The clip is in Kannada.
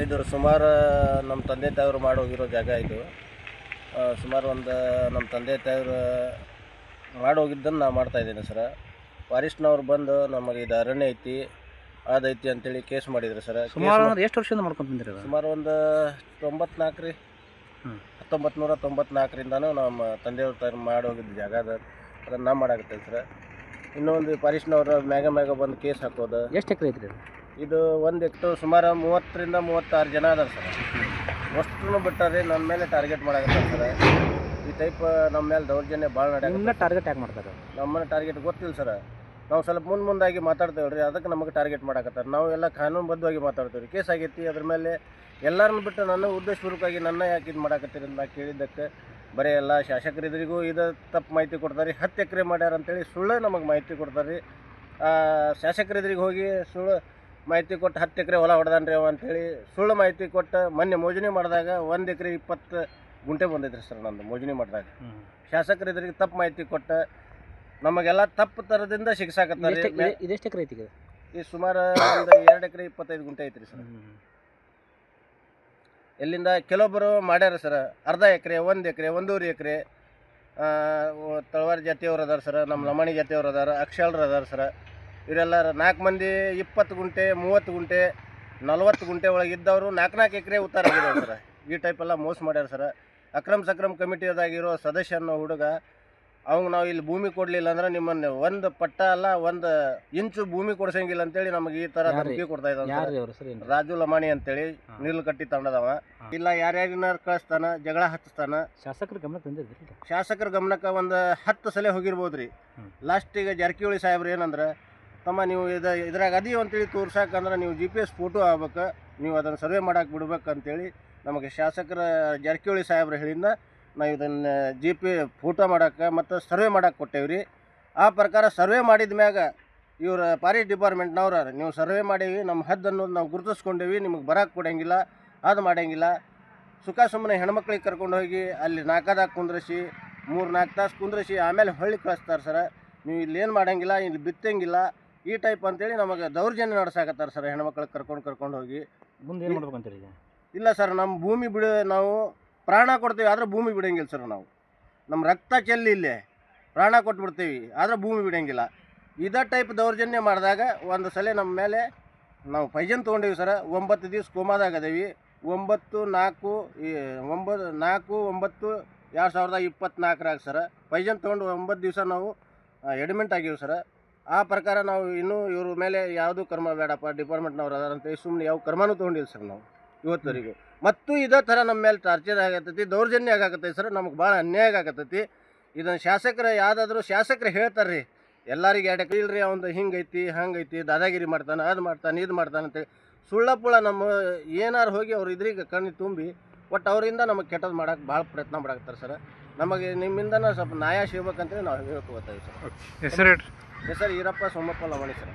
ಇದು ಸುಮಾರು ನಮ್ಮ ತಂದೆ ತಾಯಿಯವರು ಮಾಡೋಗಿರೋ ಜಾಗ ಇದು. ಸುಮಾರು ಒಂದು ನಮ್ಮ ತಂದೆ ತಾಯಿಯವರು ಮಾಡೋಗಿದ್ದನ್ನು ನಾನು ಮಾಡ್ತಾಯಿದ್ದೀನಿ ಸರ. ಫಾರೆಸ್ಟ್ನವ್ರು ಬಂದು ನಮಗೆ ಇದು ಅರಣ್ಯ ಐತಿ ಅದೈತಿ ಅಂತೇಳಿ ಕೇಸ್ ಮಾಡಿದ್ರು ಸರ. ಸುಮಾರು ಎಷ್ಟು ವರ್ಷದಿಂದ ಮಾಡ್ಕೊಂಡು ಬಂದಿರಿ? ಸುಮಾರು ಒಂದು 94 ರೀ, 1994ರಿಂದನೂ ನಮ್ಮ ತಂದೆಯವ್ರ ತರ ಮಾಡೋಗಿದ್ದ ಜಾಗ ಅದ, ಅದನ್ನು ನಾವು ಮಾಡಾಕತ್ತೇವೆ ಸರ. ಇನ್ನೂ ಒಂದು ಫಾರೆಸ್ಟ್ನವ್ರು ಮ್ಯಾಗ ಬಂದು ಕೇಸ್ ಹಾಕೋದು. ಎಷ್ಟು ಎಕರೆ ಐತ್ರಿ ಇದು? 1 ಎಕ್ಟರ್ ಸುಮಾರು 30ರಿಂದ 36 ಜನ ಅದಾರ ಸರ್. ಅಷ್ಟು ಬಿಟ್ಟಾರೆ ನನ್ನ ಮೇಲೆ ಟಾರ್ಗೆಟ್ ಮಾಡಾಕತ್ತಾರೆ ಸರ್. ಈ ಟೈಪ್ ನಮ್ಮ ಮೇಲೆ ದೌರ್ಜನ್ಯ ಭಾಳ ನಡೆಯುತ್ತೆ. ಟಾರ್ಗೆಟ್ ಯಾಕೆ ಮಾಡ್ತಾರೆ? ನಮ್ಮನ್ನ ಟಾರ್ಗೆಟ್ ಗೊತ್ತಿಲ್ಲ ಸರ್. ನಾವು ಸ್ವಲ್ಪ ಮುಂದಾಗಿ ಮಾತಾಡ್ತೇವೆ ರೀ, ಅದಕ್ಕೆ ನಮಗೆ ಟಾರ್ಗೆಟ್ ಮಾಡಾಕತ್ತಾರೆ. ನಾವು ಎಲ್ಲ ಕಾನೂನುಬದ್ಧವಾಗಿ ಮಾತಾಡ್ತೇವೆ ರೀ. ಕೇಸ್ ಆಗೈತಿ, ಅದ್ರ ಮೇಲೆ ಎಲ್ಲರನ್ನು ಬಿಟ್ಟು ನನ್ನ ಉದ್ದೇಶಪೂರ್ವಕವಾಗಿ ನನ್ನ ಯಾಕೆ ಇದು ಮಾಡಾಕತ್ತೀರಿ ಅಂತ ಕೇಳಿದ್ದಕ್ಕೆ ಬರೀ ಎಲ್ಲ ಶಾಸಕರಿದ್ರಿಗೂ ಇದು ತಪ್ಪು ಮಾಹಿತಿ ಕೊಡ್ತಾರೆ. 10 ಎಕರೆ ಮಾಡ್ಯಾರ ಅಂತೇಳಿ ಸುಳ್ಳು ನಮಗೆ ಮಾಹಿತಿ ಕೊಡ್ತಾರೆ ರೀ. ಶಾಸಕರಿದ್ರಿಗೆ ಹೋಗಿ ಸುಳ್ಳು ಮಾಹಿತಿ ಕೊಟ್ಟು 10 ಎಕರೆ ಹೊಲ ಹೊಡೆದಾನ್ರಿ ಅವ ಅಂತೇಳಿ ಸುಳ್ಳು ಮಾಹಿತಿ ಕೊಟ್ಟು ಮೊನ್ನೆ ಮೋಜನಿ ಮಾಡಿದಾಗ 1 ಎಕರೆ 20 ಗುಂಟೆ ಬಂದೈತ್ರಿ ಸರ್ ನಂದು ಮೋಜನಿ ಮಾಡಿದಾಗ. ಶಾಸಕರಿದ್ರಿಗೆ ತಪ್ಪು ಮಾಹಿತಿ ಕೊಟ್ಟು ನಮಗೆಲ್ಲ ತಪ್ಪು ಥರದಿಂದ ಶಿಕ್ಷಾಕತ್ತಾರೆ. ಇದೆಷ್ಟು ಎಕರೆ ಐತಿ? ಈ ಸುಮಾರು ಒಂದು 2 ಎಕರೆ 25 ಗುಂಟೆ ಐತ್ರಿ ಸರ್. ಎಲ್ಲಿಂದ ಕೆಲವೊಬ್ಬರು ಮಾಡ್ಯಾರ ಸರ್, ಅರ್ಧ ಎಕರೆ, 1 ಎಕರೆ, 1.5 ಎಕರೆ. ತಳವಾರ ಜಾತಿಯವ್ರು ಅದಾರ ಸರ್, ನಮ್ಮ ಲಮಾಣಿ ಜಾತಿಯವ್ರು ಅದಾರ, ಅಕ್ಷಲ್ರು ಅದಾರ ಸರ್. ಇವರೆಲ್ಲ 4 ಮಂದಿ 20 ಗುಂಟೆ, 30 ಗುಂಟೆ, 40 ಗುಂಟೆ ಒಳಗಿದ್ದವರು 4 ಎಕರೆ ಉತ್ತಾರ ಆಗಿದ್ದಾವೆ ಸರ್. ಈ ಟೈಪ್ ಎಲ್ಲ ಮೋಸ ಮಾಡ್ಯಾರ ಸರ್. ಅಕ್ರಮ್ ಸಕ್ರಮ್ ಕಮಿಟಿಯದಾಗಿರೋ ಸದಸ್ಯ ಅನ್ನೋ ಹುಡುಗ ಅವಂಗೆ ನಾವು ಇಲ್ಲಿ ಭೂಮಿ ಕೊಡಲಿಲ್ಲ ಅಂದ್ರೆ ನಿಮ್ಮನ್ನು ಒಂದು ಪಟ್ಟ ಅಲ್ಲ 1 ಇಂಚು ಭೂಮಿ ಕೊಡ್ಸಂಗಿಲ್ಲ ಅಂತೇಳಿ ನಮಗೆ ಈ ಥರ ಧಮಕಿ ಕೊಡ್ತಾ ಇದ್ದಾನೆ. ರಾಜು ಲಮಾಣಿ ಅಂತೇಳಿ ನೀಲಕಟ್ಟಿ ತಂಡದವ. ಇಲ್ಲ ಯಾರ್ಯಾರಿನಾರು ಕಳಿಸ್ತಾನ, ಜಗಳ ಹಚ್ತಾನ. ಶಾಸಕರ ಗಮನಕ್ಕೆ ಬಂದಿದ್ರಿ? ಶಾಸಕರ ಗಮನಕ್ಕೆ ಒಂದು 10 ಸಲ ಹೋಗಿರ್ಬೋದು ರೀ. ಲಾಸ್ಟಿಗೆ ಜಾರಕಿಹೊಳಿ ಸಾಹೇಬ್ರು ಏನಂದ್ರೆ, ತಮ್ಮ ನೀವು ಇದ್ರಾಗ ಅದೀವಿ ಅಂತೇಳಿ ತೋರ್ಸಾಕಂದ್ರೆ ನೀವು GPS ಫೋಟೋ ಆಗ್ಬೇಕು, ನೀವು ಅದನ್ನು ಸರ್ವೆ ಮಾಡಕ್ಕೆ ಬಿಡ್ಬೇಕು ಅಂತೇಳಿ ನಮಗೆ ಶಾಸಕರ ಜಾರಕಿಹೊಳಿ ಸಾಹೇಬ್ರು ಹೇಳಿಂದ ನಾವು ಇದನ್ನು ಫೋಟೋ ಮಾಡೋಕ್ಕೆ ಮತ್ತು ಸರ್ವೆ ಮಾಡೋಕ್ಕೆ ಕೊಟ್ಟೇವ್ರಿ. ಆ ಪ್ರಕಾರ ಸರ್ವೆ ಮಾಡಿದ ಮ್ಯಾಗ ಇವ್ರ ಫಾರೆಸ್ಟ್ ಡಿಪಾರ್ಟ್ಮೆಂಟ್ನವ್ರು ನೀವು ಸರ್ವೆ ಮಾಡೀವಿ, ನಮ್ಮ ಹದ್ದನ್ನು ನಾವು ಗುರುತಿಸ್ಕೊಂಡೇವಿ, ನಿಮಗೆ ಬರೋಕ್ಕೆ ಕೊಡೋಂಗಿಲ್ಲ, ಅದು ಮಾಡೋಂಗಿಲ್ಲ. ಸುಖ ಸುಮ್ಮನೆ ಹೆಣ್ಮಕ್ಳಿಗೆ ಕರ್ಕೊಂಡು ಹೋಗಿ ಅಲ್ಲಿ ನಾಲ್ಕದಾಗ ಕುಂದ್ರಿಸಿ 3-4 ತಾಸು ಕುಂದ್ರಿಸಿ ಆಮೇಲೆ ಹೊಳ್ಳಿ ಕಳಿಸ್ತಾರೆ ಸರ್. ನೀವು ಇಲ್ಲೇನು ಮಾಡೋಂಗಿಲ್ಲ, ಇಲ್ಲಿ ಬಿತ್ತಂಗಿಲ್ಲ, ಈ ಟೈಪ್ ಅಂತೇಳಿ ನಮಗೆ ದೌರ್ಜನ್ಯ ನಡೆಸಾಕತ್ತಾರೆ ಸರ್. ಹೆಣ್ಮಕ್ಳಿಗೆ ಕರ್ಕೊಂಡು ಹೋಗಿ ಮುಂದೆ ಏನು ಮಾಡ್ಬೇಕಂತೀರಿ? ಇಲ್ಲ ಸರ್, ನಮ್ಮ ಭೂಮಿ ನಾವು ಪ್ರಾಣ ಕೊಡ್ತೀವಿ, ಆದರೆ ಭೂಮಿ ಬಿಡೋಂಗಿಲ್ಲ ಸರ್. ನಾವು ನಮ್ಮ ರಕ್ತ ಚೆಲ್ಲಿ ಇಲ್ಲೇ ಪ್ರಾಣ ಕೊಟ್ಬಿಡ್ತೀವಿ, ಆದರೆ ಭೂಮಿ ಬಿಡೋಂಗಿಲ್ಲ. ಇದೇ ಟೈಪ್ ದೌರ್ಜನ್ಯ ಮಾಡಿದಾಗ ಒಂದು ಸಲ ನಮ್ಮ ಮೇಲೆ ನಾವು ಪೈಜನ್ ತೊಗೊಂಡೀವಿ ಸರ್. 9 ದಿವ್ಸ ಕೋಮಾದಾಗ ಅದೇವಿ. 9/4/2024 ಸರ್ ಪೈಜನ್ ತೊಗೊಂಡು 9 ದಿವಸ ನಾವು ಅಡ್ಮಿಂಟ್ ಆಗಿವಿ ಸರ್. ಆ ಪ್ರಕಾರ ನಾವು ಇನ್ನೂ ಇವ್ರ ಮೇಲೆ ಯಾವುದೂ ಕರ್ಮ ಬೇಡಪ್ಪ, ಡಿಪಾರ್ಟ್ಮೆಂಟ್ನವ್ರು ಅದಾರಂತ ಸುಮ್ಮನೆ ಯಾವ ಕರ್ಮನೂ ತೊಗೊಂಡಿಲ್ಲ ಸರ್ ನಾವು ಇವತ್ತವರೆಗೂ. ಮತ್ತು ಇದೇ ಥರ ನಮ್ಮ ಮೇಲೆ ಟಾರ್ಚರ್ ಆಗತ್ತೈತಿ, ದೌರ್ಜನ್ಯ ಆಗಾಕತ್ತೈತಿ ಸರ್. ನಮಗೆ ಭಾಳ ಅನ್ಯಾಯ ಆಗತ್ತೈತಿ. ಇದನ್ನು ಶಾಸಕರು ಯಾವುದಾದ್ರೂ ಶಾಸಕರು ಹೇಳ್ತಾರೆ ರೀ, ಎಲ್ಲರಿಗೆ 2 ಎಕರೆ ಇಲ್ರಿ ಅವಂದು ಹಿಂಗೈತಿ ಹಂಗೈತಿ, ದಾದಾಗಿರಿ ಮಾಡ್ತಾನೆ, ಅದು ಮಾಡ್ತಾನೆ, ಇದು ಮಾಡ್ತಾನೆ ಅಂತೇಳಿ ಸುಳ್ಳಪ್ಪುಳ ನಮ್ಮ ಏನಾರು ಹೋಗಿ ಅವ್ರು ಇದ್ರಿಗೆ ಕಣ್ಣು ತುಂಬಿ ಒಟ್ಟು ಅವರಿಂದ ನಮಗೆ ಕೆಟ್ಟದ್ದು ಮಾಡೋಕ್ಕೆ ಭಾಳ ಪ್ರಯತ್ನ ಮಾಡಾಕತ್ತಾರೆ ಸರ್. ನಮಗೆ ನಿಮ್ಮಿಂದನೇ ಸ್ವಲ್ಪ ನ್ಯಾಯ ಸಿಗ್ಬೇಕಂತೇಳಿ ನಾವು ಹೇಳ್ಕೊಳ್ತೀವಿ ಸರ್. ಹೆಸರು ಈರಪ್ಪ ಸೋಮಪ್ಪ ಲಮಾಣಿ ಸರ್.